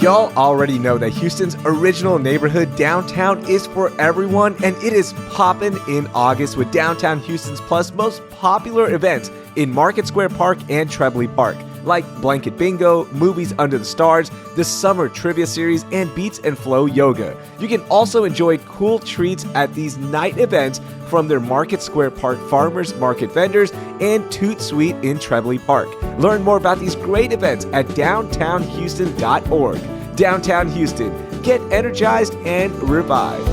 Y'all already know that Houston's original neighborhood downtown is for everyone, and it is poppin' in August with Downtown Houston's Plus most popular events in Market Square Park and Trebley Park, like Blanket Bingo, Movies Under the Stars, the Summer Trivia Series, and Beats and Flow Yoga. You can also enjoy cool treats at these night events from their Market Square Park farmers market vendors and Toot Suite in Trebley Park. Learn more about these great events at downtownhouston.org. Downtown Houston. Get energized and revived.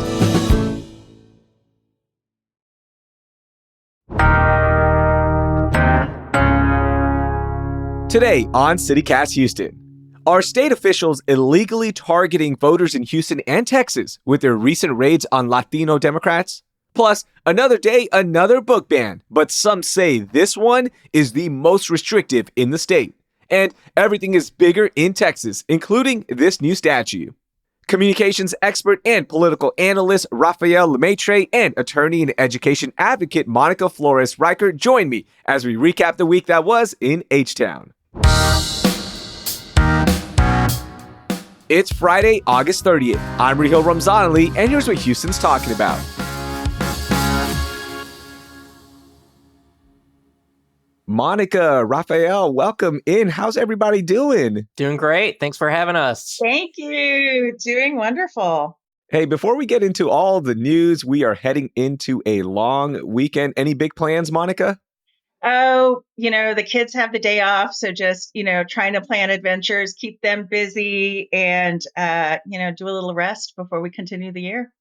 Today on CityCast Houston, are state officials illegally targeting voters in Houston and Texas with their recent raids on Latino Democrats? Plus, another day, another book ban, but some say this one is the most restrictive in the state. And everything is bigger in Texas, including this new statue. Communications expert and political analyst Rafael Lemaitre and attorney and education advocate Monica Flores Richart join me as we recap the week that was in H-Town. It's Friday, August 30th. I'm Raheel Ramzanali, and here's what Houston's talking about. Monica, Rafael, welcome in. How's everybody doing? Doing great. Thanks for having us. Thank you. Doing wonderful. Hey, before we get into all the news, we are heading into a long weekend. Any big plans, Monica? Oh, the kids have the day off. So just, trying to plan adventures, keep them busy and, do a little rest before we continue the year.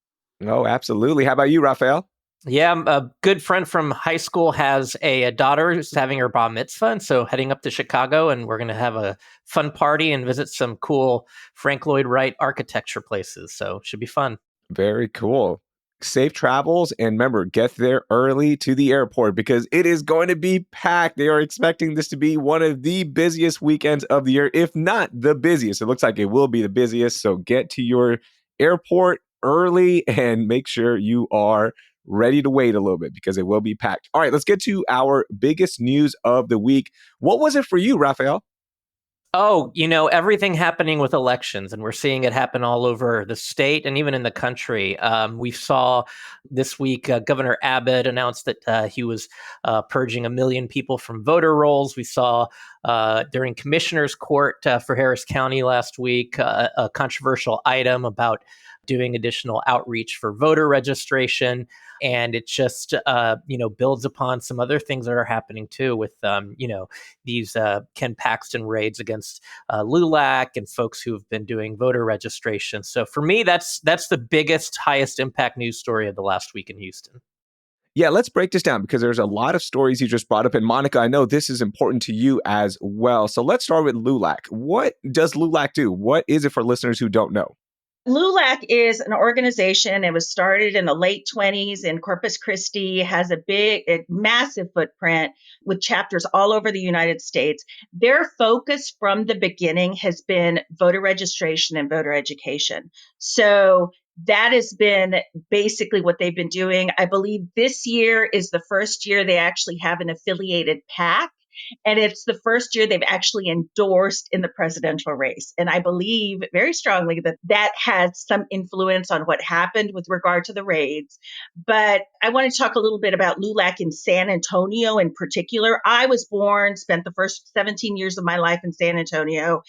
Oh, absolutely. How about you, Rafael? Yeah, a good friend from high school has a daughter who's having her bar mitzvah, and so heading up to Chicago, and we're going to have a fun party and visit some cool Frank Lloyd Wright architecture places. So it should be fun. Very cool. Safe travels, and remember, get there early to the airport because it is going to be packed. They are expecting this to be one of the busiest weekends of the year, if not the busiest. It looks like it will be the busiest, so get to your airport early and make sure you are ready to wait a little bit because it will be packed. All right, let's get to our biggest news of the week. What was it for you, Rafael? Oh, everything happening with elections, and we're seeing it happen all over the state and even in the country. We saw this week Governor Abbott announced that he was purging 1 million people from voter rolls. We saw during Commissioner's Court for Harris County last week a controversial item about doing additional outreach for voter registration. And it just, builds upon some other things that are happening too with, these Ken Paxton raids against LULAC and folks who've been doing voter registration. So for me, that's the biggest, highest impact news story of the last week in Houston. Yeah, let's break this down because there's a lot of stories you just brought up. And Monica, I know this is important to you as well. So let's start with LULAC. What does LULAC do? What is it for listeners who don't know? LULAC is an organization. It was started in the late 20s in Corpus Christi, has a massive footprint with chapters all over the United States. Their focus from the beginning has been voter registration and voter education. So that has been basically what they've been doing. I believe this year is the first year they actually have an affiliated PAC. And it's the first year they've actually endorsed in the presidential race. And I believe very strongly that that had some influence on what happened with regard to the raids. But I want to talk a little bit about LULAC in San Antonio in particular. I was born, spent the first 17 years of my life in San Antonio.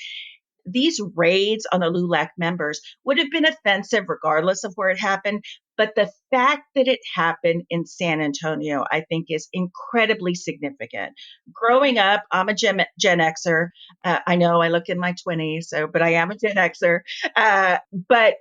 These raids on the LULAC members would have been offensive regardless of where it happened. But the fact that it happened in San Antonio, I think, is incredibly significant. Growing up, I'm a Gen Xer. I know I look in my 20s, but I am a Gen Xer. But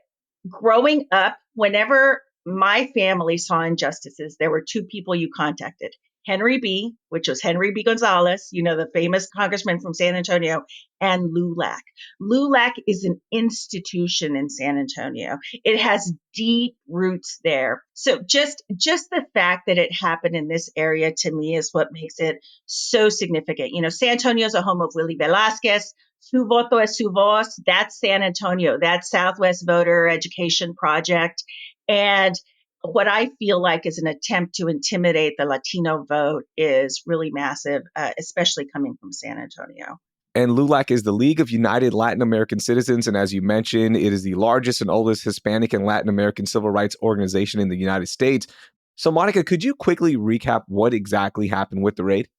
growing up, whenever my family saw injustices, there were two people you contacted. Henry B., which was Henry B. Gonzalez, the famous congressman from San Antonio, and LULAC. LULAC is an institution in San Antonio. It has deep roots there. So just the fact that it happened in this area to me is what makes it so significant. San Antonio is a home of Willie Velazquez. Su voto es su voz. That's San Antonio. That's Southwest Voter Education Project. And what I feel like is an attempt to intimidate the Latino vote is really massive, especially coming from San Antonio. And LULAC is the League of United Latin American Citizens. And as you mentioned, it is the largest and oldest Hispanic and Latin American civil rights organization in the United States. So, Monica, could you quickly recap what exactly happened with the raid?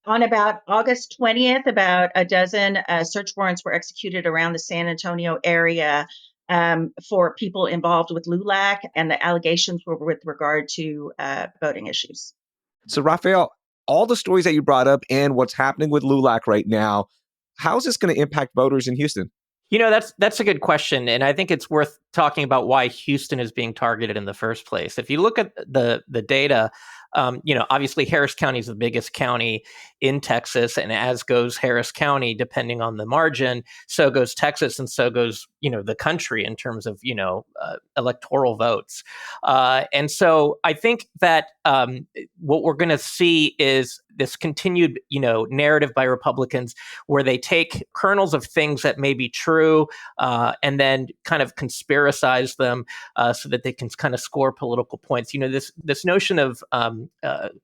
On about August 20th, about a dozen search warrants were executed around the San Antonio area for people involved with LULAC, and the allegations were with regard to voting issues. So, Rafael, all the stories that you brought up and what's happening with LULAC right now, how is this going to impact voters in Houston? That's a good question, and I think it's worth talking about why Houston is being targeted in the first place. If you look at the data, obviously Harris County is the biggest county in Texas, and as goes Harris County, depending on the margin, so goes Texas, and so goes the country in terms of electoral votes. And so I think that what we're going to see is this continued narrative by Republicans where they take kernels of things that may be true and then kind of conspiracize them so that they can kind of score political points. This notion of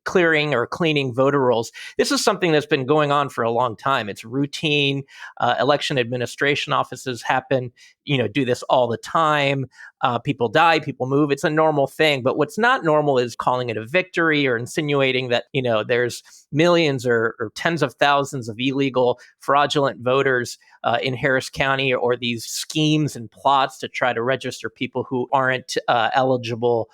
clearing or cleaning voter rolls, this is something that's been going on for a long time. It's routine. Election administration offices do this all the time. People die, people move. It's a normal thing. But what's not normal is calling it a victory or insinuating that, there's millions or tens of thousands of illegal, fraudulent voters in Harris County, or these schemes and plots to try to register people who aren't eligible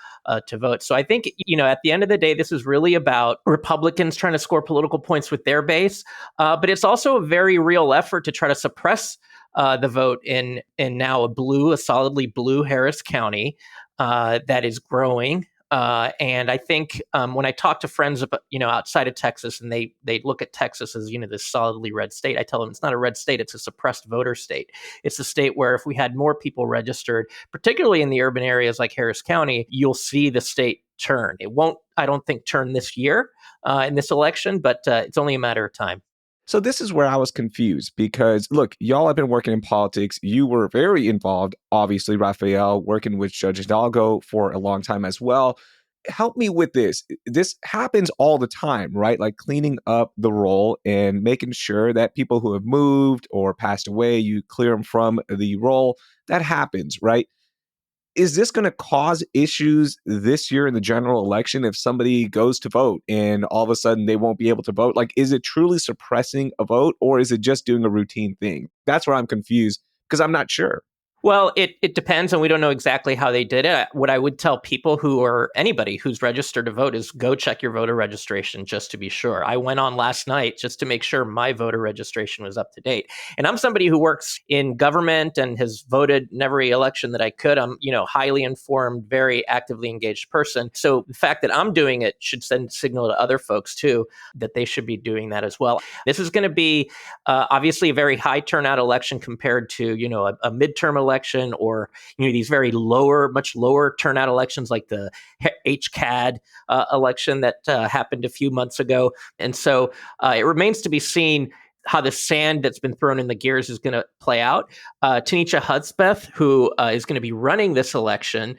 to vote. So I think, at the end of the day, this is really about Republicans trying to score political points with their base. But it's also a very real effort to try to suppress the vote in now a solidly blue Harris County that is growing. And I think when I talk to friends about, outside of Texas, and they look at Texas as, this solidly red state, I tell them it's not a red state, it's a suppressed voter state. It's a state where if we had more people registered, particularly in the urban areas like Harris County, you'll see the state turn. It won't, I don't think, turn this year in this election, but it's only a matter of time. So this is where I was confused because, look, y'all have been working in politics. You were very involved, obviously, Rafael, working with Judge Hidalgo for a long time as well. Help me with this. This happens all the time, right? Like cleaning up the roll and making sure that people who have moved or passed away, you clear them from the roll. That happens, right? Is this going to cause issues this year in the general election if somebody goes to vote and all of a sudden they won't be able to vote? Like, is it truly suppressing a vote, or is it just doing a routine thing? That's where I'm confused because I'm not sure. Well, it depends, and we don't know exactly how they did it. What I would tell people anybody who's registered to vote is go check your voter registration just to be sure. I went on last night just to make sure my voter registration was up to date. And I'm somebody who works in government and has voted in every election that I could. I'm, highly informed, very actively engaged person. So the fact that I'm doing it should send a signal to other folks too, that they should be doing that as well. This is going to be obviously a very high turnout election compared to, a midterm election or these much lower turnout elections like the HCAD election that happened a few months ago. And so it remains to be seen how the sand that's been thrown in the gears is going to play out. Tanisha Hudspeth, who is going to be running this election,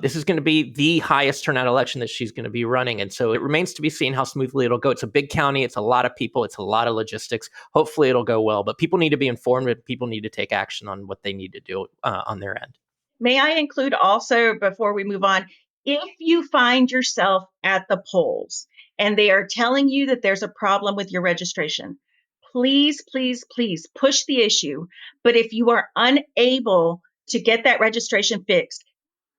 this is going to be the highest turnout election that she's going to be running. And so it remains to be seen how smoothly it'll go. It's a big county. It's a lot of people. It's a lot of logistics. Hopefully it'll go well. But people need to be informed and people need to take action on what they need to do on their end. May I include also, before we move on, if you find yourself at the polls and they are telling you that there's a problem with your registration, please, please, please push the issue. But if you are unable to get that registration fixed,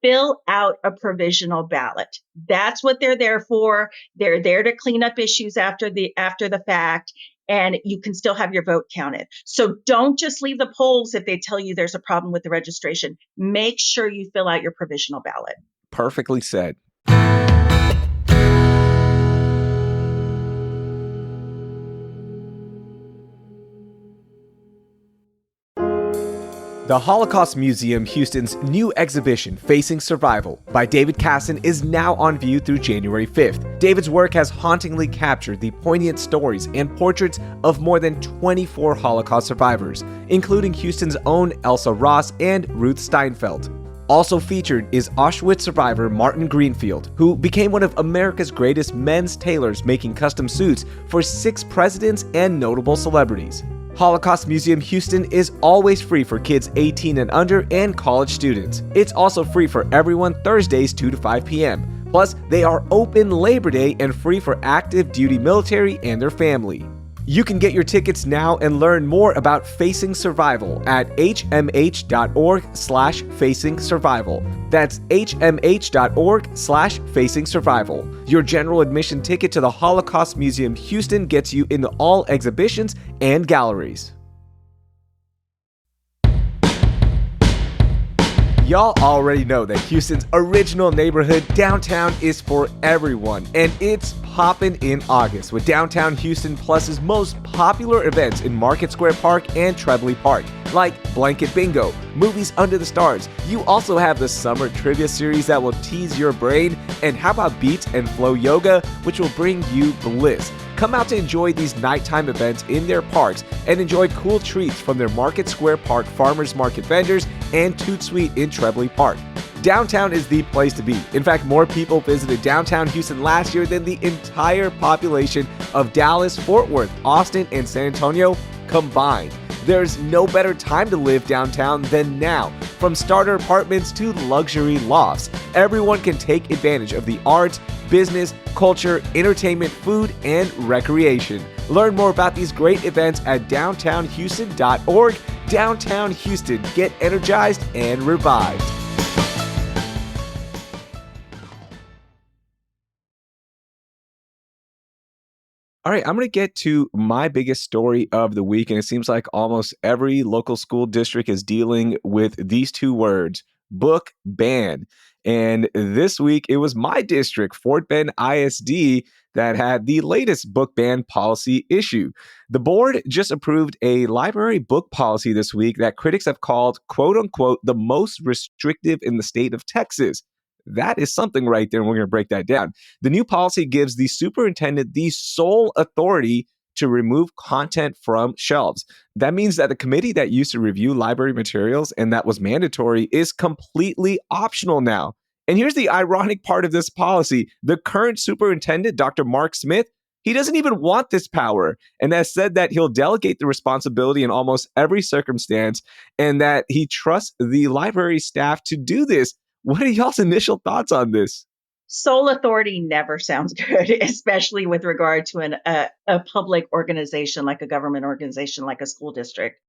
fill out a provisional ballot. That's what they're there for. They're there to clean up issues after the fact, and you can still have your vote counted. So don't just leave the polls if they tell you there's a problem with the registration. Make sure you fill out your provisional ballot. Perfectly said. The Holocaust Museum Houston's new exhibition, Facing Survival, by David Casson, is now on view through January 5th. David's work has hauntingly captured the poignant stories and portraits of more than 24 Holocaust survivors, including Houston's own Elsa Ross and Ruth Steinfeld. Also featured is Auschwitz survivor Martin Greenfield, who became one of America's greatest men's tailors, making custom suits for 6 presidents and notable celebrities. Holocaust Museum Houston is always free for kids 18 and under and college students. It's also free for everyone Thursdays 2 to 5 p.m. Plus, they are open Labor Day and free for active duty military and their family. You can get your tickets now and learn more about Facing Survival at hmh.org/Facing Survival. That's hmh.org/Facing Survival. Your general admission ticket to the Holocaust Museum Houston gets you into all exhibitions and galleries. Y'all already know that Houston's original neighborhood, downtown, is for everyone, and it's poppin' in August with Downtown Houston Plus's most popular events in Market Square Park and Trebley Park, like Blanket Bingo, Movies Under the Stars. You also have the Summer Trivia Series that will tease your brain, and how about Beats and Flow Yoga, which will bring you bliss. Come out to enjoy these nighttime events in their parks and enjoy cool treats from their Market Square Park farmers market vendors and Toot Suite in Trebley Park. Downtown is the place to be. In fact, more people visited downtown Houston last year than the entire population of Dallas, Fort Worth, Austin, and San Antonio combined. There's no better time to live downtown than now. From starter apartments to luxury lofts, everyone can take advantage of the arts, business, culture, entertainment, food, and recreation. Learn more about these great events at downtownhouston.org. Downtown Houston, get energized and revived. All right, I'm going to get to my biggest story of the week, and it seems like almost every local school district is dealing with these two words, book ban. And this week, it was my district, Fort Bend ISD, that had the latest book ban policy issue. The board just approved a library book policy this week that critics have called, quote unquote, the most restrictive in the state of Texas. That is something right there, and we're going to break that down. The new policy gives the superintendent the sole authority to remove content from shelves. That means that the committee that used to review library materials and that was mandatory is completely optional now. And here's the ironic part of this policy. The current superintendent, Dr. Mark Smith, he doesn't even want this power and has said that he'll delegate the responsibility in almost every circumstance and that he trusts the library staff to do this. What are y'all's initial thoughts on this? Sole authority never sounds good, especially with regard to a public organization like a government organization like a school district.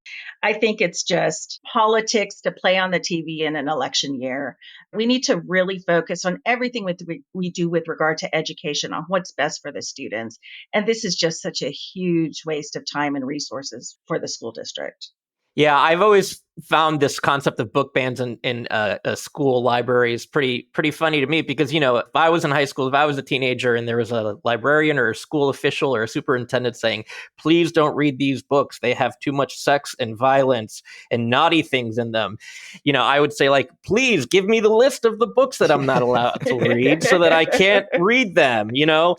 I think it's just politics to play on the TV in an election year. We need to really focus on everything we do with regard to education, on what's best for the students. And this is just such a huge waste of time and resources for the school district. Yeah, I've always found this concept of book bans in school libraries pretty funny to me because, you know, if I was in high school, if I was a teenager and there was a librarian or a school official or a superintendent saying, please don't read these books, they have too much sex and violence and naughty things in them, you know, I would say, like, please give me the list of the books that I'm not allowed to read so that I can't read them. You know,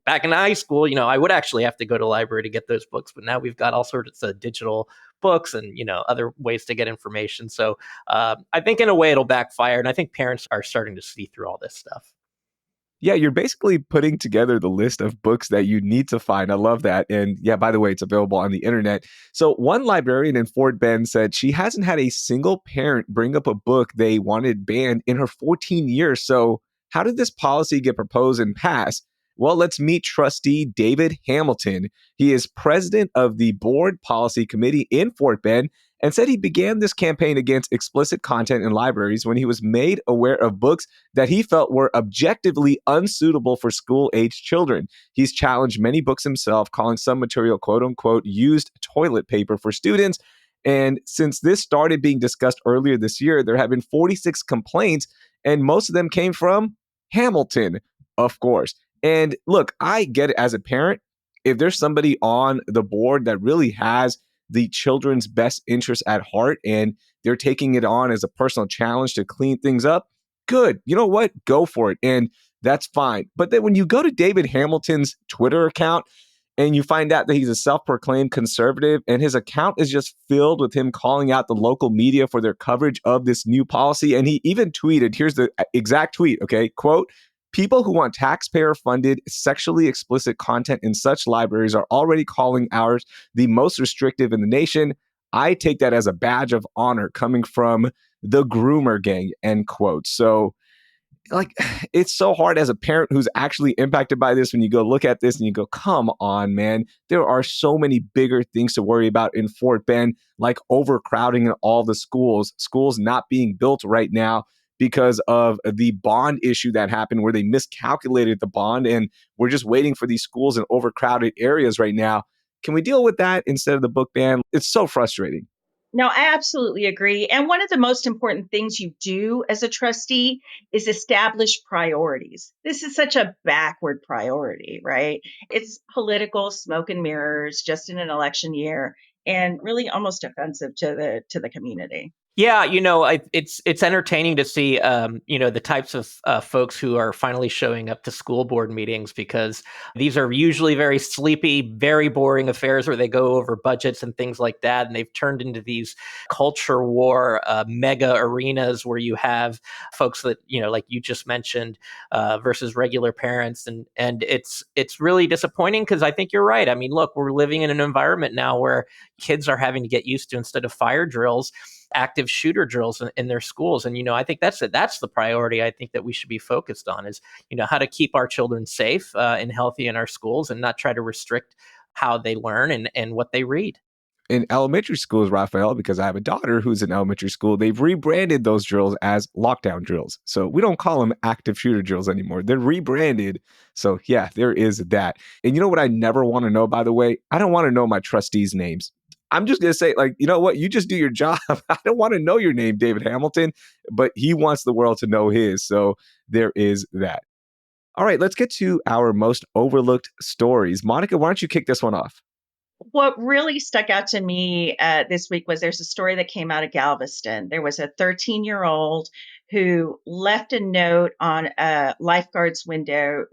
back in high school, you know, I would actually have to go to the library to get those books, but now we've got all sorts of digital books and, you know, other ways to get information. So I think in a way it'll backfire. And I think parents are starting to see through all this stuff. Yeah, you're basically putting together the list of books that you need to find. I love that. And yeah, by the way, it's available on the internet. So one librarian in Fort Bend said she hasn't had a single parent bring up a book they wanted banned in her 14 years. So how did this policy get proposed and passed? Well, let's meet trustee David Hamilton. He is president of the board policy committee in Fort Bend and said he began this campaign against explicit content in libraries when he was made aware of books that he felt were objectively unsuitable for school-age children. He's challenged many books himself, calling some material, quote unquote, used toilet paper for students. And since this started being discussed earlier this year, there have been 46 complaints, and most of them came from Hamilton, of course. And look, I get it as a parent. If there's somebody on the board that really has the children's best interests at heart and they're taking it on as a personal challenge to clean things up, good. You know what? Go for it. And that's fine. But then when you go to David Hamilton's Twitter account and you find out that he's a self-proclaimed conservative and his account is just filled with him calling out the local media for their coverage of this new policy. And he even tweeted, here's the exact tweet, okay, quote, People who want taxpayer-funded, sexually explicit content in such libraries are already calling ours the most restrictive in the nation. I take that as a badge of honor coming from the groomer gang, end quote. So, like, it's so hard as a parent who's actually impacted by this when you go look at this and you go, come on, man. There are so many bigger things to worry about in Fort Bend, like overcrowding in all the schools not being built right now because of the bond issue that happened where they miscalculated the bond. And we're just waiting for these schools in overcrowded areas right now. Can we deal with that instead of the book ban? It's so frustrating. No, I absolutely agree. And one of the most important things you do as a trustee is establish priorities. This is such a backward priority, right? It's political smoke and mirrors just in an election year and really almost offensive to the community. Yeah, it's entertaining to see, the types of folks who are finally showing up to school board meetings, because these are usually very sleepy, very boring affairs where they go over budgets and things like that, and they've turned into these culture war mega arenas where you have folks that like you just mentioned versus regular parents, and it's really disappointing because I think you're right. I mean, look, we're living in an environment now where kids are having to get used to, instead of fire drills, active shooter drills in their schools. And, I think that's the priority I think that we should be focused on is, how to keep our children safe and healthy in our schools and not try to restrict how they learn and what they read. In elementary schools, Rafael, because I have a daughter who's in elementary school, they've rebranded those drills as lockdown drills. So we don't call them active shooter drills anymore. They're rebranded. So yeah, there is that. And you know what I never want to know, by the way? I don't want to know my trustees' names. I'm just going to say, like, you know what? You just do your job. I don't want to know your name, David Hamilton, but he wants the world to know his. So there is that. All right, let's get to our most overlooked stories. Monica, why don't you kick this one off? What really stuck out to me this week was there's a story that came out of Galveston. There was a 13-year-old who left a note on a lifeguard's window,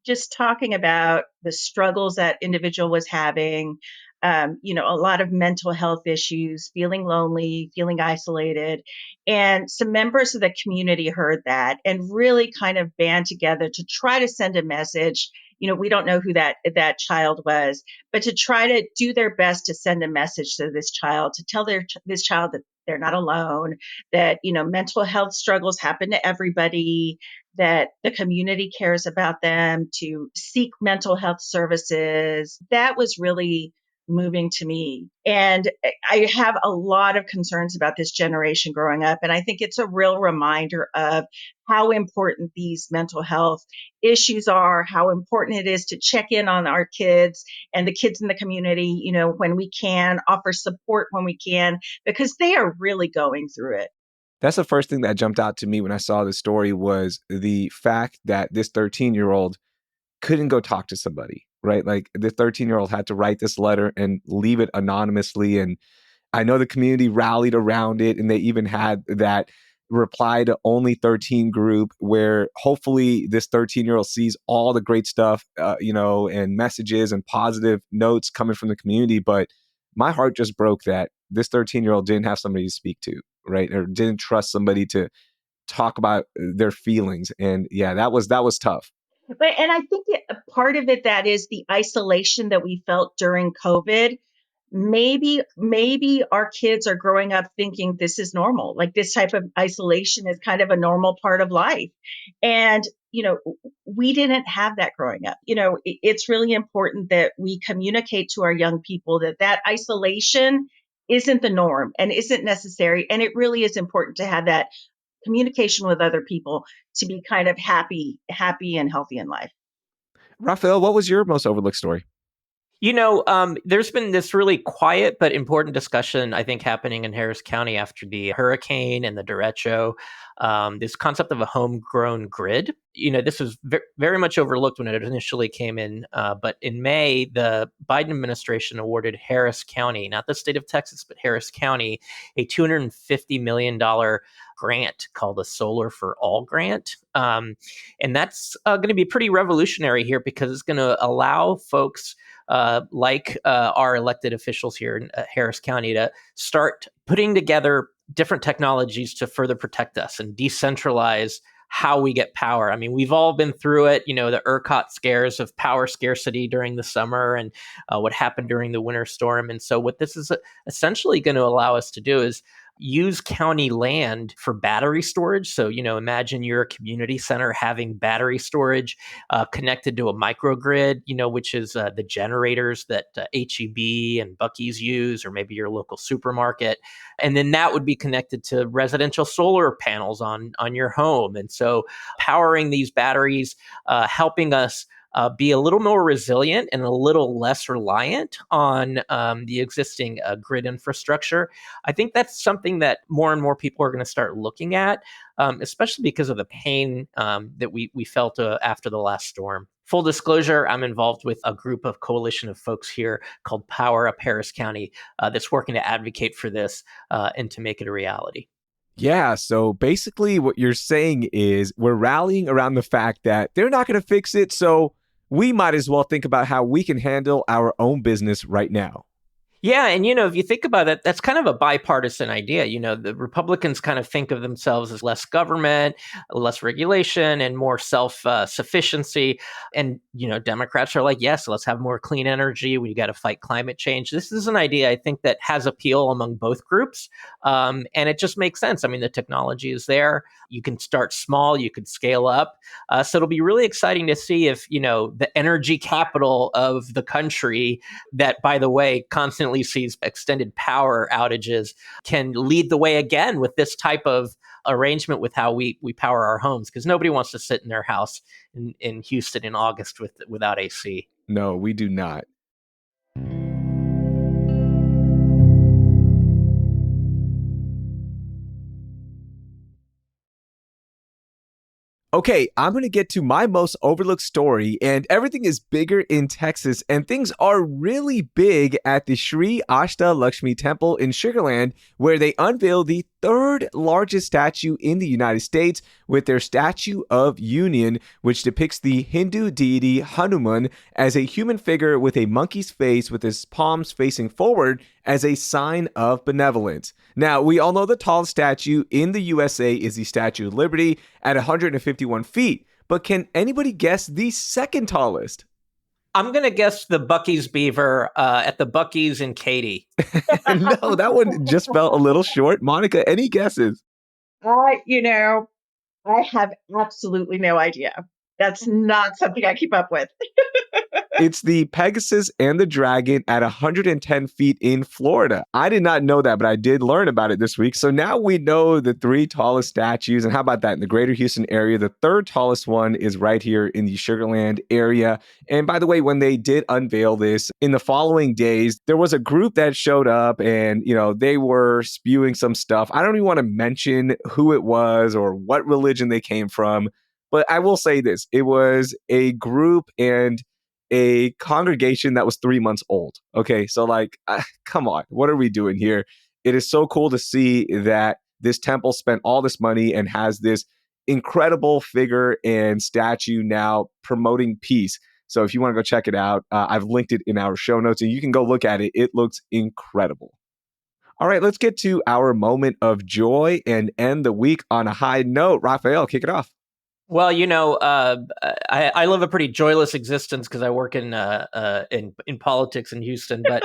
just talking about the struggles that individual was having, a lot of mental health issues, feeling lonely, feeling isolated. And some members of the community heard that and really kind of band together to try to send a message. We don't know who that child was, but to try to do their best to send a message to this child, to tell this child that they're not alone, that, mental health struggles happen to everybody, that the community cares about them, to seek mental health services. That was really moving to me. And I have a lot of concerns about this generation growing up. And I think it's a real reminder of how important these mental health issues are, how important it is to check in on our kids and the kids in the community, when we can, offer support when we can, because they are really going through it. That's the first thing that jumped out to me when I saw the story was the fact that this 13-year-old couldn't go talk to somebody, right? Like the 13-year-old had to write this letter and leave it anonymously. And I know the community rallied around it, and they even had that reply to only 13 group where hopefully this 13-year-old sees all the great stuff, and messages and positive notes coming from the community. But my heart just broke that this 13-year-old didn't have somebody to speak to, right? Or didn't trust somebody to talk about their feelings. And yeah, that was tough. And I think part of it, that is the isolation that we felt during COVID. Maybe our kids are growing up thinking this is normal. Like this type of isolation is kind of a normal part of life. And, we didn't have that growing up. It's really important that we communicate to our young people that isolation isn't the norm and isn't necessary. And it really is important to have that communication with other people to be kind of happy and healthy in life. Rafael, what was your most overlooked story? There's been this really quiet but important discussion, I think, happening in Harris County after the hurricane and the derecho. This concept of a homegrown grid. This was very much overlooked when it initially came in. But in May, the Biden administration awarded Harris County, not the state of Texas, but Harris County, a $250 million grant called the Solar for All grant. And that's going to be pretty revolutionary here because it's going to allow folks like our elected officials here in Harris County to start putting together different technologies to further protect us and decentralize how we get power. I mean, we've all been through it, the ERCOT scares of power scarcity during the summer and what happened during the winter storm. And so what this is essentially going to allow us to do is use county land for battery storage. So, imagine you're a community center having battery storage connected to a microgrid, which is the generators that HEB and Buc-ee's use, or maybe your local supermarket. And then that would be connected to residential solar panels on your home. And so powering these batteries, helping us be a little more resilient and a little less reliant on the existing grid infrastructure. I think that's something that more and more people are going to start looking at, especially because of the pain that we felt after the last storm. Full disclosure, I'm involved with a group of coalition of folks here called Power Up Harris County that's working to advocate for this and to make it a reality. Yeah, so basically what you're saying is we're rallying around the fact that they're not going to fix it, so we might as well think about how we can handle our own business right now. Yeah. And, if you think about it, that's kind of a bipartisan idea. The Republicans kind of think of themselves as less government, less regulation, and more self-sufficiency. And, Democrats are like, yes, let's have more clean energy. We got to fight climate change. This is an idea, I think, that has appeal among both groups. And it just makes sense. I mean, the technology is there. You can start small, you could scale up. So it'll be really exciting to see if, the energy capital of the country that, by the way, constantly sees extended power outages can lead the way again with this type of arrangement with how we power our homes, because nobody wants to sit in their house in Houston in August without AC. No, we do not. Okay, I'm going to get to my most overlooked story, and everything is bigger in Texas, and things are really big at the Sri Ashta Lakshmi Temple in Sugar Land, where they unveiled the third largest statue in the United States with their Statue of Union, which depicts the Hindu deity Hanuman as a human figure with a monkey's face with his palms facing forward as a sign of benevolence. Now, we all know the tallest statue in the USA is the Statue of Liberty at 151 feet, but can anybody guess the second tallest? I'm going to guess the Buc-ee's beaver at the Buc-ee's in Katy. No, that one just fell a little short. Monica, any guesses? I have absolutely no idea. That's not something I keep up with. It's the Pegasus and the Dragon at 110 feet in Florida. I did not know that, but I did learn about it this week. So now we know the three tallest statues. And how about that? In the greater Houston area, the third tallest one is right here in the Sugar Land area. And by the way, when they did unveil this, in the following days, there was a group that showed up and, they were spewing some stuff. I don't even want to mention who it was or what religion they came from. But I will say this. It was a group and a congregation that was 3 months old. Okay, so come on, what are we doing here? It is so cool to see that this temple spent all this money and has this incredible figure and statue now promoting peace. So if you want to go check it out, I've linked it in our show notes and you can go look at it. It looks incredible. All right, let's get to our moment of joy and end the week on a high note. Rafael, kick it off. Well, I live a pretty joyless existence because I work in politics in Houston. But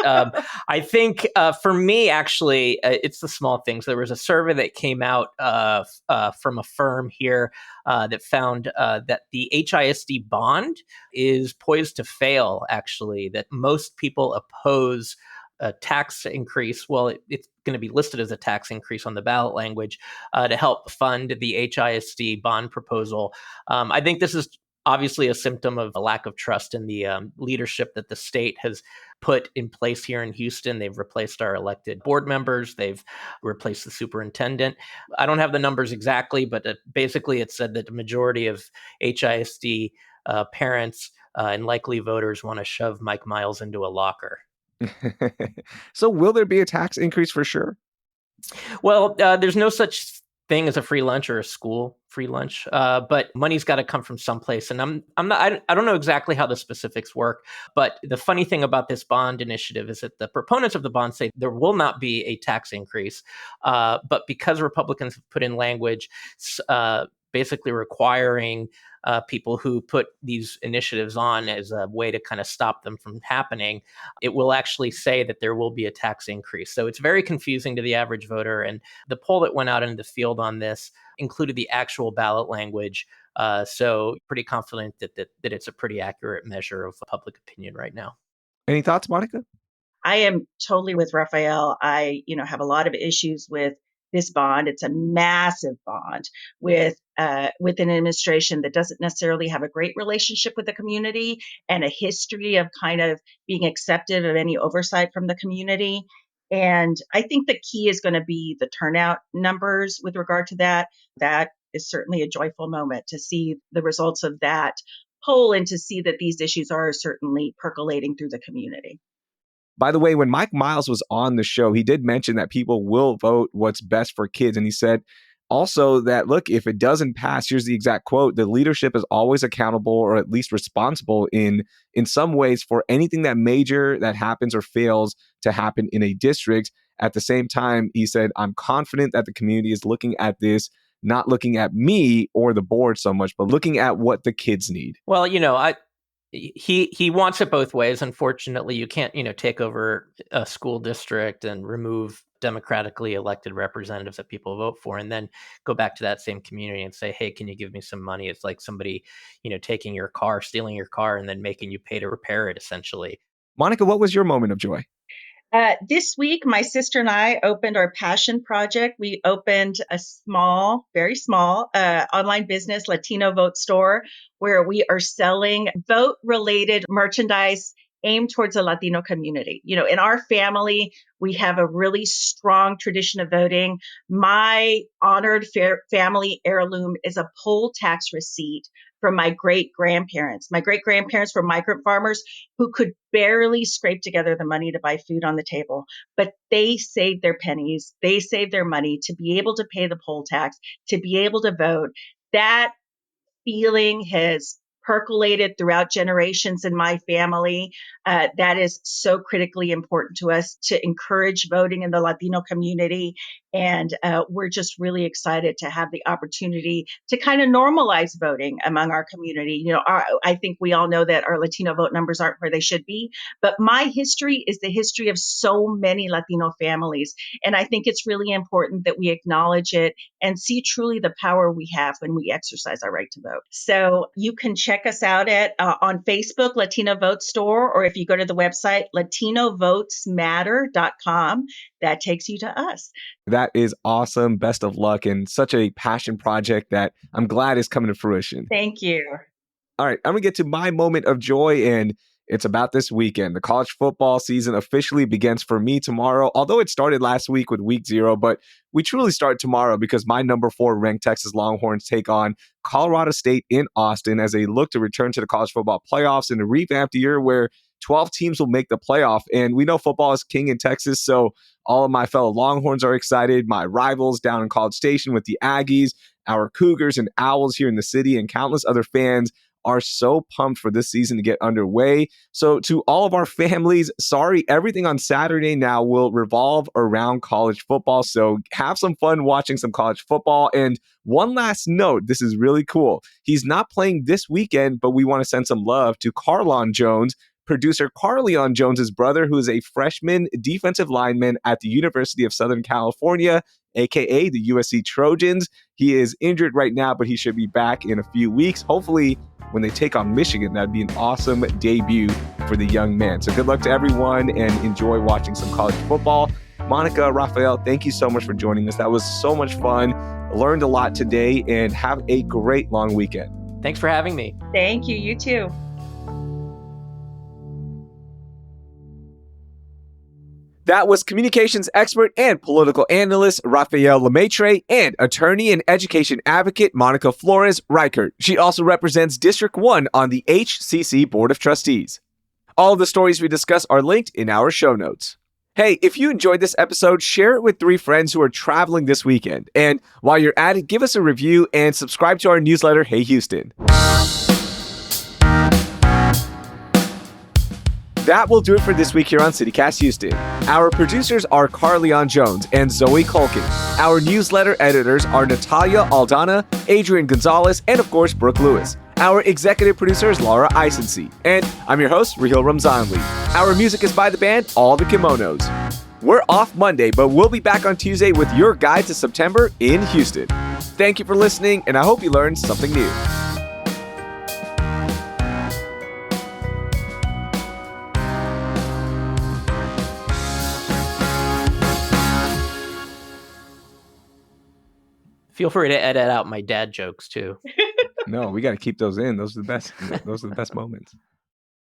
I think for me, actually, it's the small things. There was a survey that came out from a firm here that found that the HISD bond is poised to fail, actually, that most people oppose a tax increase. Well, it's going to be listed as a tax increase on the ballot language to help fund the HISD bond proposal. I think this is obviously a symptom of a lack of trust in the leadership that the state has put in place here in Houston. They've replaced our elected board members. They've replaced the superintendent. I don't have the numbers exactly, but basically it said that the majority of HISD parents and likely voters want to shove Mike Miles into a locker. So will there be a tax increase for sure? Well, there's no such thing as a free lunch or a school free lunch, but money's got to come from someplace. And I don't know exactly how the specifics work, but the funny thing about this bond initiative is that the proponents of the bond say there will not be a tax increase, but because Republicans have put in language basically requiring people who put these initiatives on as a way to kind of stop them from happening. It will actually say that there will be a tax increase. So it's very confusing to the average voter. And the poll that went out into the field on this included the actual ballot language. So pretty confident that it's a pretty accurate measure of public opinion right now. Any thoughts, Monica? I am totally with Rafael. I, have a lot of issues with this bond. It's a massive bond with an administration that doesn't necessarily have a great relationship with the community and a history of kind of being acceptive of any oversight from the community. And I think the key is going to be the turnout numbers with regard to that. That is certainly a joyful moment to see the results of that poll and to see that these issues are certainly percolating through the community. By the way, when Mike Miles was on the show, he did mention that people will vote what's best for kids. And he said also that, look, if it doesn't pass, here's the exact quote, the leadership is always accountable or at least responsible in some ways for anything that major that happens or fails to happen in a district. At the same time, he said, I'm confident that the community is looking at this, not looking at me or the board so much, but looking at what the kids need. Well, he wants it both ways. Unfortunately, you can't, take over a school district and remove democratically elected representatives that people vote for and then go back to that same community and say, hey, can you give me some money? It's like somebody, taking your car, stealing your car, and then making you pay to repair it, essentially. Monica, what was your moment of joy? This week, my sister and I opened our passion project. We opened a very small online business, Latino Vote Store, where we are selling vote-related merchandise aimed towards the Latino community. In our family, we have a really strong tradition of voting. My honored family heirloom is a poll tax receipt from my great-grandparents. My great-grandparents were migrant farmers who could barely scrape together the money to buy food on the table, but they saved their pennies. They saved their money to be able to pay the poll tax, to be able to vote. That feeling has percolated throughout generations in my family. That is so critically important to us to encourage voting in the Latino community. And we're just really excited to have the opportunity to kind of normalize voting among our community. I think we all know that our Latino vote numbers aren't where they should be, but my history is the history of so many Latino families. And I think it's really important that we acknowledge it and see truly the power we have when we exercise our right to vote. So you can check us out on Facebook, Latino Vote Store, or if you go to the website, latinovotesmatter.com, that takes you to us. That is awesome. Best of luck, and such a passion project that I'm glad is coming to fruition. Thank you. All right, I'm going to get to my moment of joy, and it's about this weekend. The college football season officially begins for me tomorrow, although it started last week with week 0, but we truly start tomorrow because my number 4 ranked Texas Longhorns take on Colorado State in Austin as they look to return to the college football playoffs in a revamped year where 12 teams will make the playoff. And we know football is king in Texas, so all of my fellow Longhorns are excited. My rivals down in College Station with the Aggies, our Cougars and Owls here in the city, and countless other fans are so pumped for this season to get underway. So to all of our families, sorry, everything on Saturday now will revolve around college football. So have some fun watching some college football. And one last note, this is really cool. He's not playing this weekend, but we want to send some love to Carlon Jones, producer Carleon Jones's brother, who is a freshman defensive lineman at the University of Southern California, aka the USC Trojans. He is injured right now, but he should be back in a few weeks. Hopefully, when they take on Michigan, that'd be an awesome debut for the young man. So good luck to everyone and enjoy watching some college football. Monica, Rafael, thank you so much for joining us. That was so much fun. Learned a lot today, and have a great long weekend. Thanks for having me. Thank you. You too. That was communications expert and political analyst Rafael Lemaitre and attorney and education advocate Monica Flores Richart. She also represents District 1 on the HCC Board of Trustees. All of the stories we discuss are linked in our show notes. Hey, if you enjoyed this episode, share it with 3 friends who are traveling this weekend. And while you're at it, give us a review and subscribe to our newsletter, Hey Houston. That will do it for this week here on CityCast Houston. Our producers are Carleon Jones and Zoe Culkin. Our newsletter editors are Natalia Aldana, Adrian Gonzalez, and of course, Brooke Lewis. Our executive producer is Laura Isensee. And I'm your host, Raheel Ramzanali. Our music is by the band All the Kimonos. We're off Monday, but we'll be back on Tuesday with your guide to September in Houston. Thank you for listening, and I hope you learned something new. Feel free to edit out my dad jokes too. No, we got to keep those in. Those are the best. Those are the best moments.